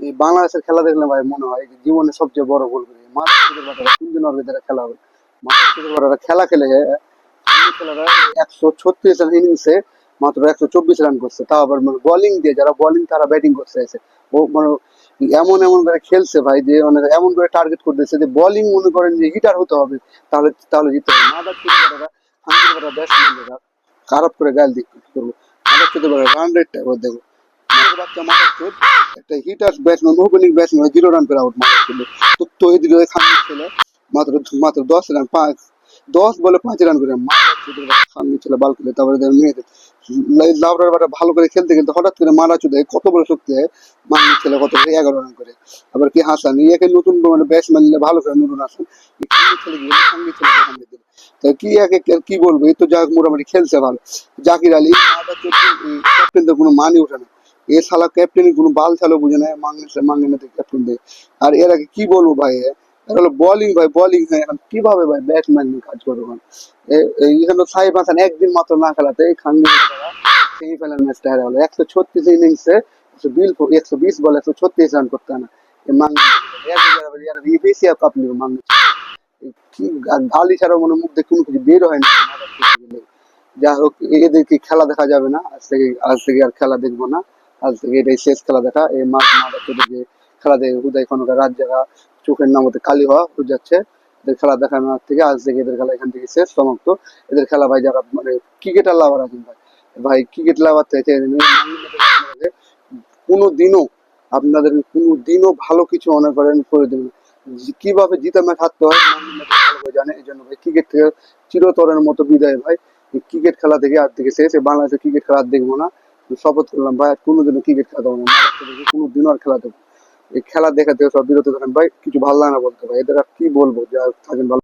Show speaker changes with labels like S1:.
S1: এই বাংলাদেশের খেলা দেখলে ভাই মনে হয় জীবনে সবচেয়ে বড় ভুল করি। মাদারচোদের বাচ্চারা কোন দিন ওর ভিতরে খেলা হবে? মাদারচোদের বাচ্চারা খেলা খেলে খেলাটা 136 রান ইনিংসে মাত্র 124 রান করছে, তাও আবার মানে বোলিং দিয়ে, যারা বোলিং তারা ব্যাটিং করছে এসে। ও মানে এমন এমন করে খেলছে ভাই, যে মানে এমন করে টার্গেট করতেছে যে বোলিং মনে করেন যে হিটার হতে হবে, তাহলে তাহলে জিততে হবে। মাদারচোদের বাচ্চারা হাঙ্গের ব্যাটসম্যানরা খারাপ করে গাল দিক কি করবো? মাদারচোদের বাচ্চারা রান রেটটা এবার দেখো। বাচ্চা মাদারচোদ একটা hitter batsman, opening batsman 0 run করে আউট মাদারচোদ। তো এদিকে খাঙ্গি ছেলে মাত্র মাত্র 10 রান, 10 বলে 5 রান করে মাদারচোদের খাঙ্গি ছেলে বাল খেলে। তারপরে মেয়েদের লাউড়ার বাটা ভালো করে খেলতে খেলতে হঠাৎ করে মারা চুদে কত বড় শক্তি হয়। মাঙ্গি ছেলে কত 11 রান করে। আবার কি হাসান ইয়াকে নতুন মানে ব্যাটসম্যান নিলে ভালো করে নতুন আসেন, খাঙ্গি ছেলে গিয়ে খাঙ্গি ছেলে হামলে দিল। তা কি একে কি বলবো, এই তো যা মোটামুটি খেলছে ভালো। জাকির আলী ক্যাপ্টেন তো কোনো মানই ওঠে না। এ শালা ক্যাপ্টেন কোনো বাল ছালো বুঝে না, মাঙ্গেনা ক্যাপ্টেন দেয়। আর এর আগে কি বলবো ভাই, এরা হলো বোলিং ভাই, বোলিং হয় এখন কিভাবে ভাই ব্যাটসম্যান নিয়ে কাজ করবে এখন। এখানে সাইফ হাসান একদিন মাত্র না খেলাতে খাঙ্গি সেমিফাইনাল ম্যাচটা হেরে হলো। 136 ইনিংসে 120 বলে 136 রান করতে হয় না। এশিয়া কাপ নিবে মাঙ্গি। কি গালি ছাড়া মনে মুখ দিয়ে কোনো কিছু বের হয় না। যা হোক, এদেরকে খেলা দেখা যাবে না আজ থেকে আর খেলা দেখবো না। আজ থেকে এটাই শেষ খেলা দেখা। এই মাদারচোদকে খেলা দেখে উদয় খনকার রাত জাগা চোখের নামতে কালি হওয়া হয়ে যাচ্ছে। এদের খেলা দেখানোর থেকে আজ থেকে এদের খেলা এখান থেকে শেষ সমাপ্ত। এদের খেলা ভাই যারা মানে ক্রিকেটার লাভার আছেন ভাই, ভাই ক্রিকেট লাভার থেকে কোনোদিনও আপনাদের কোনোদিনও ভালো কিছু মনে করেন করে দেবেন। কিভাবে জিতে ম্যাচ হারতে হয় ভালো করে জানে। এই জন্য ভাই ক্রিকেট থেকে চিরতরের মতো বিদায় ভাই। এই ক্রিকেট খেলা থেকে আর থেকে শেষ। বাংলাদেশের ক্রিকেট খেলা আর দেখবো না। শপথ করলাম ভাই আর কোনোদিনও ক্রিকেট খেলা দেবো না। কোনোদিনও আর খেলা দেবো। এই খেলা দেখা থেকে সব বিরত থাকেন ভাই। কিছু ভালো লাগে না বলতে ভাই, এদের আর কি বলবো, যা থাকেন ভালো।